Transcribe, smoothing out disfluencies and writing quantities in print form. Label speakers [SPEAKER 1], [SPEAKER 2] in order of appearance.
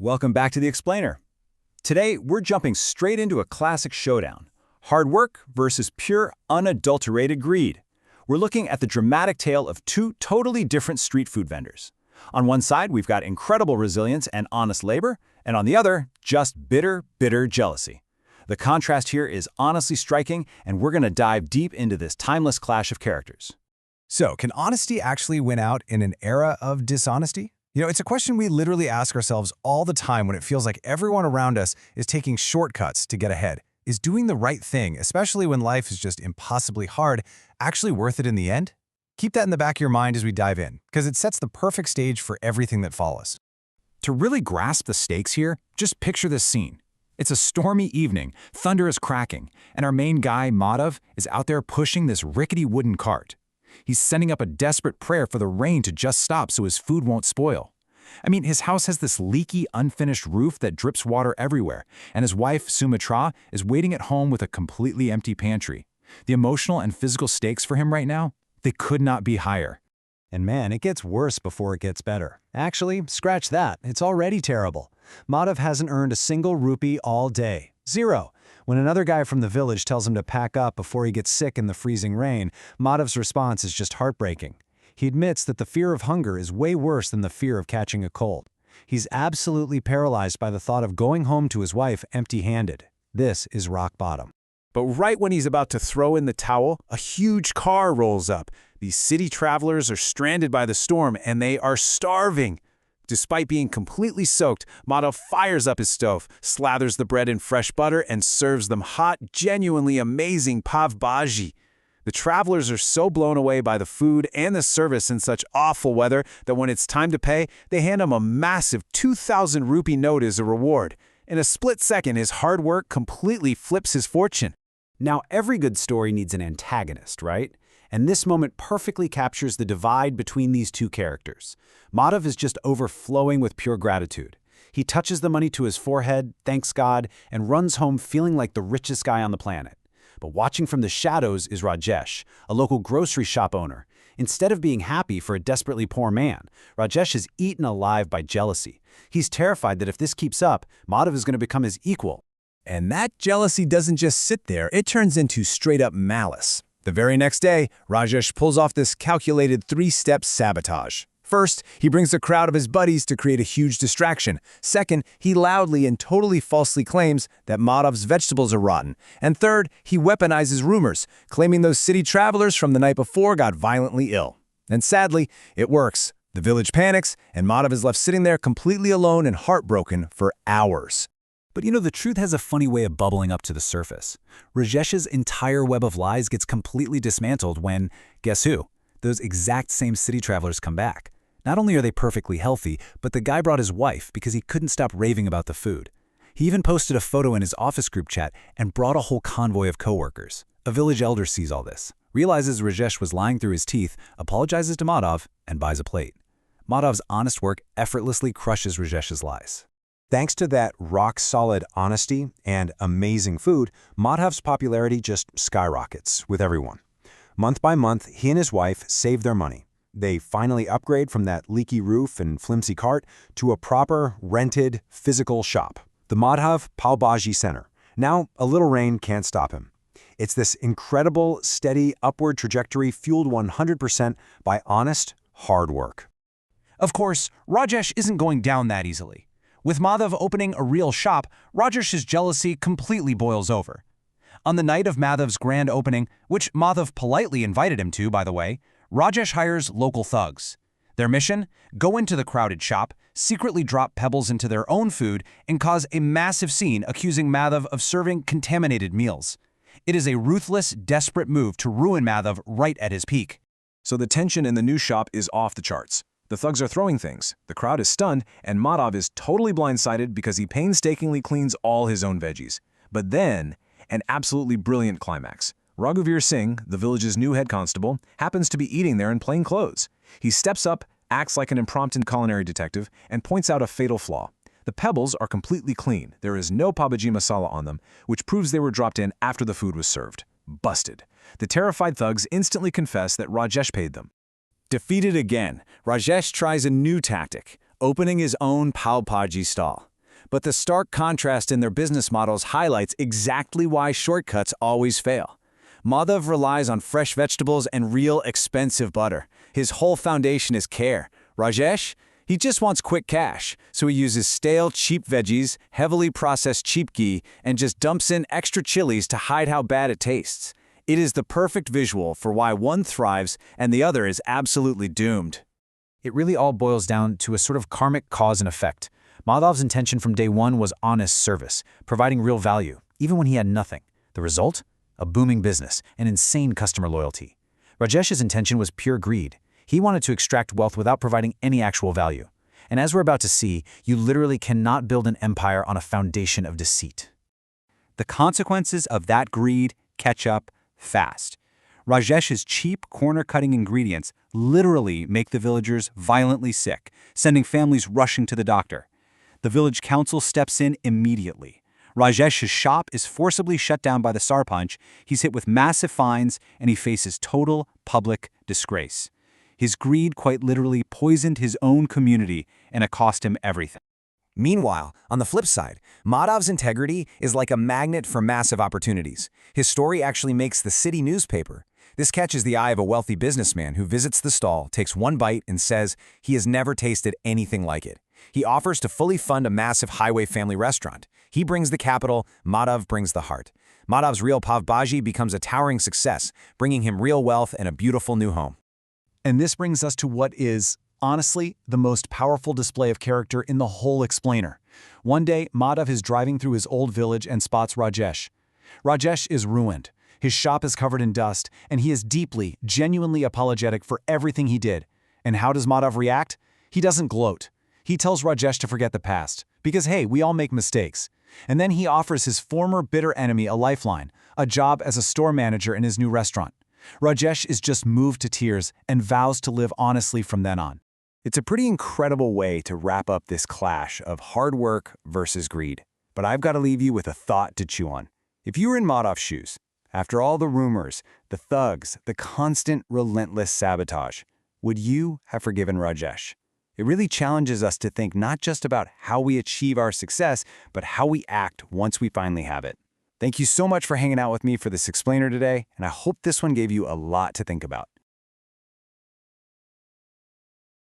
[SPEAKER 1] Welcome back to The Explainer. Today, we're jumping straight into a classic showdown. Hard work versus pure, unadulterated greed. We're looking at the dramatic tale of two totally different street food vendors. On one side, we've got incredible resilience and honest labor, and on the other, just bitter, bitter jealousy. The contrast here is honestly striking, and we're going to dive deep into this timeless clash of characters.
[SPEAKER 2] So, can honesty actually win out in an era of dishonesty? It's a question we literally ask ourselves all the time when it feels like everyone around us is taking shortcuts to get ahead. Is doing the right thing, especially when life is just impossibly hard, actually worth it in the end? Keep that in the back of your mind as we dive in, because it sets the perfect stage for everything that follows.
[SPEAKER 1] To really grasp the stakes here, just picture this scene. It's a stormy evening, thunder is cracking, and our main guy, Madhav, is out there pushing this rickety wooden cart. He's sending up a desperate prayer for the rain to just stop so his food won't spoil. I mean, his house has this leaky, unfinished roof that drips water everywhere, and his wife, Sumitra, is waiting at home with a completely empty pantry. The emotional and physical stakes for him right now, they could not be higher.
[SPEAKER 2] And man, it gets worse before it gets better. Actually, scratch that. It's already terrible. Madhav hasn't earned a single rupee all day. Zero. When another guy from the village tells him to pack up before he gets sick in the freezing rain, Madhav's response is just heartbreaking. He admits that the fear of hunger is way worse than the fear of catching a cold. He's absolutely paralyzed by the thought of going home to his wife empty-handed. This is rock bottom.
[SPEAKER 3] But right when he's about to throw in the towel, a huge car rolls up. These city travelers are stranded by the storm, and they are starving. Despite being completely soaked, Madhav fires up his stove, slathers the bread in fresh butter, and serves them hot, genuinely amazing Pav Bhaji. The travelers are so blown away by the food and the service in such awful weather that when it's time to pay, they hand him a massive 2,000 rupee note as a reward. In a split second, his hard work completely flips his fortune.
[SPEAKER 4] Now, every good story needs an antagonist, right? And this moment perfectly captures the divide between these two characters. Madhav is just overflowing with pure gratitude. He touches the money to his forehead, thanks God, and runs home feeling like the richest guy on the planet. But watching from the shadows is Rajesh, a local grocery shop owner. Instead of being happy for a desperately poor man, Rajesh is eaten alive by jealousy. He's terrified that if this keeps up, Madhav is going to become his equal.
[SPEAKER 2] And that jealousy doesn't just sit there, it turns into straight-up malice. The very next day, Rajesh pulls off this calculated three-step sabotage. First, he brings a crowd of his buddies to create a huge distraction. Second, he loudly and totally falsely claims that Madhav's vegetables are rotten. And third, he weaponizes rumors, claiming those city travelers from the night before got violently ill. And sadly, it works. The village panics, and Madhav is left sitting there completely alone and heartbroken for hours.
[SPEAKER 1] But the truth has a funny way of bubbling up to the surface. Rajesh's entire web of lies gets completely dismantled when, guess who? Those exact same city travelers come back. Not only are they perfectly healthy, but the guy brought his wife because he couldn't stop raving about the food. He even posted a photo in his office group chat and brought a whole convoy of coworkers. A village elder sees all this, realizes Rajesh was lying through his teeth, apologizes to Madhav, and buys a plate. Madhav's honest work effortlessly crushes Rajesh's lies.
[SPEAKER 5] Thanks to that rock-solid honesty and amazing food, Madhav's popularity just skyrockets with everyone. Month by month, he and his wife save their money. They finally upgrade from that leaky roof and flimsy cart to a proper, rented, physical shop, the Madhav Pav Bhaji Center. Now, a little rain can't stop him. It's this incredible, steady, upward trajectory fueled 100% by honest, hard work.
[SPEAKER 6] Of course, Rajesh isn't going down that easily. With Madhav opening a real shop, Rajesh's jealousy completely boils over. On the night of Madhav's grand opening, which Madhav politely invited him to, by the way, Rajesh hires local thugs. Their mission? Go into the crowded shop, secretly drop pebbles into their own food, and cause a massive scene accusing Madhav of serving contaminated meals. It is a ruthless, desperate move to ruin Madhav right at his peak.
[SPEAKER 3] So the tension in the new shop is off the charts. The thugs are throwing things, the crowd is stunned, and Madhav is totally blindsided because he painstakingly cleans all his own veggies. But then, an absolutely brilliant climax. Raghuvir Singh, the village's new head constable, happens to be eating there in plain clothes. He steps up, acts like an impromptu culinary detective, and points out a fatal flaw. The pebbles are completely clean. There is no Pav Bhaji masala on them, which proves they were dropped in after the food was served. Busted. The terrified thugs instantly confess that Rajesh paid them.
[SPEAKER 1] Defeated again, Rajesh tries a new tactic, opening his own Pav Bhaji stall.
[SPEAKER 2] But the stark contrast in their business models highlights exactly why shortcuts always fail. Madhav relies on fresh vegetables and real expensive butter. His whole foundation is care. Rajesh? He just wants quick cash, so he uses stale, cheap veggies, heavily processed cheap ghee, and just dumps in extra chilies to hide how bad it tastes. It is the perfect visual for why one thrives and the other is absolutely doomed.
[SPEAKER 1] It really all boils down to a sort of karmic cause and effect. Madhav's intention from day one was honest service, providing real value, even when he had nothing. The result? A booming business, and insane customer loyalty. Rajesh's intention was pure greed. He wanted to extract wealth without providing any actual value. And as we're about to see, you literally cannot build an empire on a foundation of deceit.
[SPEAKER 4] The consequences of that greed catch up fast. Rajesh's cheap, corner-cutting ingredients literally make the villagers violently sick, sending families rushing to the doctor. The village council steps in immediately. Rajesh's shop is forcibly shut down by the Sarpanch, he's hit with massive fines, and he faces total public disgrace. His greed quite literally poisoned his own community, and it cost him everything.
[SPEAKER 2] Meanwhile, on the flip side, Madhav's integrity is like a magnet for massive opportunities. His story actually makes the city newspaper. This catches the eye of a wealthy businessman who visits the stall, takes one bite, and says he has never tasted anything like it. He offers to fully fund a massive highway family restaurant. He brings the capital, Madhav brings the heart. Madhav's real Pav Bhaji becomes a towering success, bringing him real wealth and a beautiful new home.
[SPEAKER 6] And this brings us to what is, honestly, the most powerful display of character in the whole explainer. One day, Madhav is driving through his old village and spots Rajesh. Rajesh is ruined. His shop is covered in dust, and he is deeply, genuinely apologetic for everything he did. And how does Madhav react? He doesn't gloat. He tells Rajesh to forget the past, because hey, we all make mistakes. And then he offers his former bitter enemy a lifeline, a job as a store manager in his new restaurant. Rajesh is just moved to tears and vows to live honestly from then on.
[SPEAKER 2] It's a pretty incredible way to wrap up this clash of hard work versus greed. But I've got to leave you with a thought to chew on. If you were in Madhav's shoes, after all the rumors, the thugs, the constant, relentless sabotage, would you have forgiven Rajesh? It really challenges us to think not just about how we achieve our success, but how we act once we finally have it. Thank you so much for hanging out with me for this explainer today, and I hope this one gave you a lot to think about.